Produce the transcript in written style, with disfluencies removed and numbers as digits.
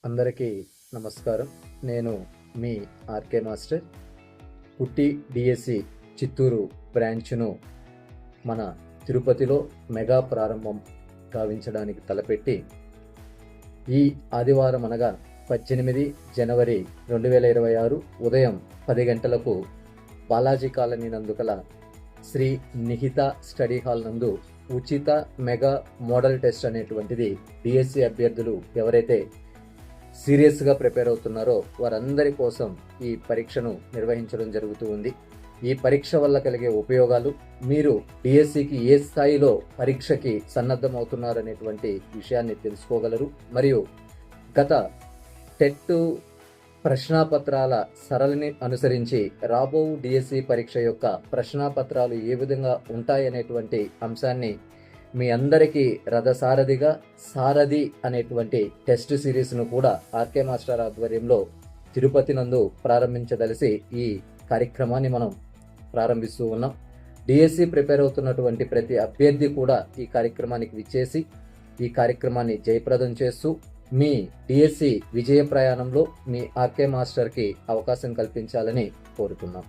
అందరికీ నమస్కారం. నేను మీ ఆర్కే మాస్టర్. పుట్టి డిఎస్సి చిత్తూరు బ్రాంచ్ను మన తిరుపతిలో మెగా ప్రారంభం గావించడానికి తలపెట్టి ఈ ఆదివారం అనగా 18 జనవరి 2026 ఉదయం 10 గంటలకు బాలాజీ కాలనీ నందు కల శ్రీ నిహిత స్టడీ హాల్ నందు ఉచిత మెగా మోడల్ టెస్ట్ అనేటువంటిది డిఎస్సి అభ్యర్థులు ఎవరైతే సీరియస్గా ప్రిపేర్ అవుతున్నారో వారందరి కోసం ఈ పరీక్షను నిర్వహించడం జరుగుతూ ఉంది. ఈ పరీక్ష వల్ల కలిగే ఉపయోగాలు, మీరు డిఎస్సికి ఏ స్థాయిలో పరీక్షకి సన్నద్ధం అవుతున్నారనేటువంటి విషయాన్ని తెలుసుకోగలరు. మరియు గత టెట్ ప్రశ్నాపత్రాల సరళిని అనుసరించి రాబో డిఎస్సి పరీక్ష యొక్క ప్రశ్నాపత్రాలు ఏ విధంగా ఉంటాయనేటువంటి అంశాన్ని మీ అందరికీ రథసారథిగా సారథి అనేటువంటి టెస్ట్ సిరీస్ను కూడా ఆర్కే మాస్టర్ ఆధ్వర్యంలో తిరుపతి నందు ప్రారంభించదలిసి ఈ కార్యక్రమాన్ని మనం ప్రారంభిస్తూ ఉన్నాం. డిఎస్సి ప్రిపేర్ అవుతున్నటువంటి ప్రతి అభ్యర్థి కూడా ఈ కార్యక్రమానికి విచ్చేసి ఈ కార్యక్రమాన్ని జయప్రదం చేస్తూ మీ డిఎస్సి విజయ ప్రయాణంలో మీ ఆర్కే మాస్టర్కి అవకాశం కల్పించాలని కోరుతున్నాం.